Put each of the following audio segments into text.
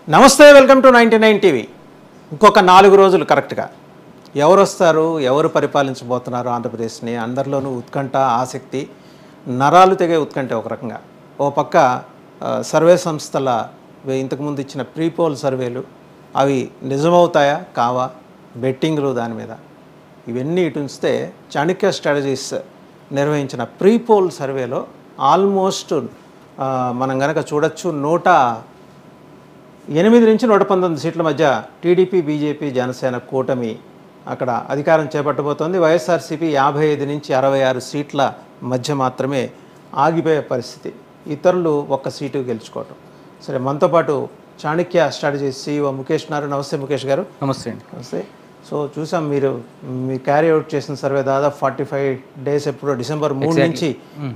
నమస్తే, welcome to 99 TV. ఇంకొక 4 రోజులు కరెక్ట్గా ఎవరు వస్తారు, ఎవరు పరిపాలించబోతున్నారు ఆంధ్రప్రదేశ్ని, అందరిలోనూ ఉత్కంఠ, ఆసక్తి, నరాలు తెగే ఉత్కంఠ. ఒక రకంగా ఓ పక్క సర్వే సంస్థల ఇంతకుముందు ఇచ్చిన ప్రీపోల్ సర్వేలు అవి నిజమవుతాయా కావా, బెట్టింగ్లు దాని మీద, ఇవన్నీ ఇటు ఉంచితే చాణక్య స్ట్రాటజీస్ నిర్వహించిన ప్రీపోల్ సర్వేలో ఆల్మోస్ట్ మనం కనుక చూడొచ్చు 108 నుంచి 119 సీట్ల మధ్య టీడీపీ, బీజేపీ, జనసేన కూటమి అక్కడ అధికారం చేపట్టబోతోంది. వైఎస్ఆర్సీపీ 55 నుంచి 66 సీట్ల మధ్య మాత్రమే ఆగిపోయే పరిస్థితి, ఇతరులు ఒక్క సీటు గెలుచుకోవటం. సరే, మనతో పాటు చాణక్య స్ట్రాటజీస్ CEO ముఖేష్ ఉన్నారు. నమస్తే ముఖేష్ గారు. నమస్తే అండి. నమస్తే. సో చూసాం, మీరు క్యారీ అవుట్ చేసిన సర్వే దాదాపు 45 డేస్, ఎప్పుడో డిసెంబర్ 3 నుంచి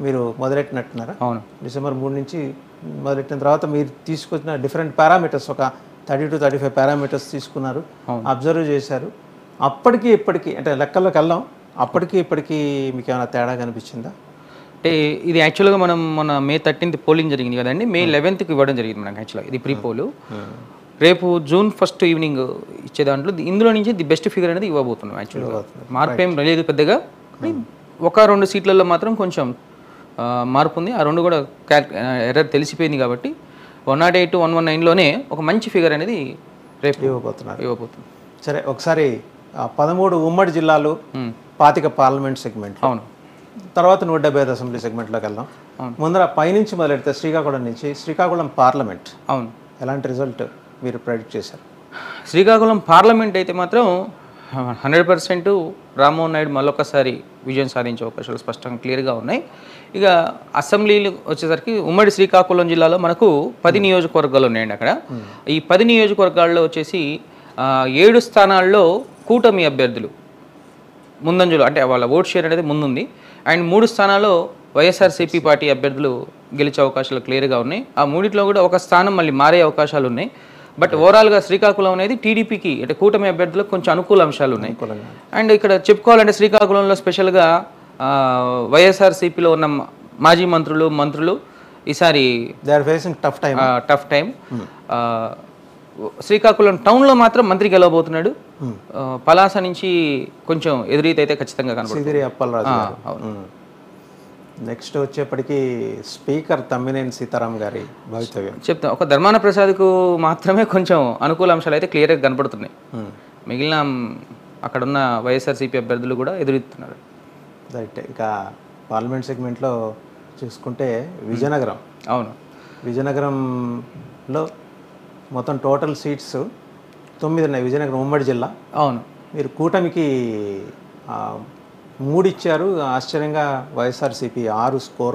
మీరు మొదలెట్టినట్టున్నారా? అవును, డిసెంబర్ 3 నుంచి మొదలెట్టిన తర్వాత మీరు తీసుకొచ్చిన డిఫరెంట్ పారామీటర్స్, ఒక 30 to 35 పారామీటర్స్ తీసుకున్నారు, అబ్జర్వ్ చేశారు. అప్పటికి ఇప్పటికీ అంటే లెక్కల్లోకి వెళ్దాం, అప్పటికి ఇప్పటికీ మీకు ఏమైనా తేడా కనిపించిందా? అంటే ఇది యాక్చువల్గా మనం మన May 13th పోలింగ్ జరిగింది కదండి. May 11th ఇవ్వడం జరిగింది మనకి. యాక్చువల్గా ఇది ప్రీ పోలు. రేపు June 1st ఈవినింగ్ ఇచ్చే దాంట్లో ఇందులో నుంచి ది బెస్ట్ ఫిగర్ అనేది ఇవ్వబోతున్నాం. యాక్చువల్గా మార్పు ఏం లేదు పెద్దగా, ఒక 2 సీట్లలో మాత్రం కొంచెం మార్పు ఉంది. ఆ 2 కూడా ఎర్రర్ తెలిసిపోయింది కాబట్టి 108, 119లోనే ఒక మంచి ఫిగర్ అనేది రేపు ఇవ్వబోతుంది. సరే, ఒకసారి 13 ఉమ్మడి జిల్లాలు, 25 పార్లమెంట్ సెగ్మెంట్, అవును, తర్వాత 175 అసెంబ్లీ సెగ్మెంట్లోకి వెళ్దాం. ముందర పైనుంచి మొదలెడితే శ్రీకాకుళం నుంచి, శ్రీకాకుళం పార్లమెంట్, అవును, ఎలాంటి రిజల్ట్ మీరు ప్రెడిక్ట్ చేశారు? శ్రీకాకుళం పార్లమెంట్ అయితే మాత్రం 100% రామ్మోహన్ నాయుడు మళ్ళొకసారి విజయం సాధించే అవకాశాలు స్పష్టంగా క్లియర్గా ఉన్నాయి. ఇక అసెంబ్లీలు వచ్చేసరికి ఉమ్మడి శ్రీకాకుళం జిల్లాలో మనకు 10 నియోజకవర్గాలు ఉన్నాయండి. అక్కడ ఈ 10 నియోజకవర్గాల్లో వచ్చేసి 7 స్థానాల్లో కూటమి అభ్యర్థులు ముందంజలో, అంటే వాళ్ళ ఓట్ షేర్ అనేది ముందుంది. అండ్ 3 స్థానాల్లో వైఎస్ఆర్సీపీ పార్టీ అభ్యర్థులు గెలిచే అవకాశాలు క్లియర్గా ఉన్నాయి. ఆ మూడిట్లో కూడా ఒక స్థానం మళ్ళీ మారే అవకాశాలు ఉన్నాయి. బట్ ఓవరాల్గా శ్రీకాకుళం అనేది టీడీపీకి, అంటే కూటమి అభ్యర్థులకు కొంచెం అనుకూల అంశాలు ఉన్నాయి. అండ్ ఇక్కడ చెప్పుకోవాలంటే శ్రీకాకుళంలో స్పెషల్గా వైఎస్ఆర్సీపీలో ఉన్న మాజీ మంత్రులు ఈసారి టఫ్ టైం. శ్రీకాకుళం టౌన్లో మాత్రం మంత్రి గెలవబోతున్నాడు. పలాస నుంచి కొంచెం ఎదురీత అయితే ఖచ్చితంగా కనబడుతుంది. నెక్స్ట్ వచ్చేప్పటికి స్పీకర్ తమ్మినేని సీతారాం గారి భవితవ్యం చెప్తాం. ఒక ధర్మాన ప్రసాద్కు మాత్రమే కొంచెం అనుకూల అంశాలు అయితే క్లియర్గా కనపడుతున్నాయి. మిగిలిన అక్కడున్న వైఎస్ఆర్సీపీ అభ్యర్థులు కూడా ఎదురెత్తున్నారు. రైట్. ఇక పార్లమెంట్ సెగ్మెంట్లో చూసుకుంటే విజయనగరం, అవును, విజయనగరంలో మొత్తం టోటల్ సీట్స్ 9 ఉన్నాయి. విజయనగరం ఉమ్మడి జిల్లా. అవును, మీరు కూటమికి 3 ఇచ్చారు. ఆశ్చర్యంగా వైఎస్ఆర్సీపీ 6 స్కోర్.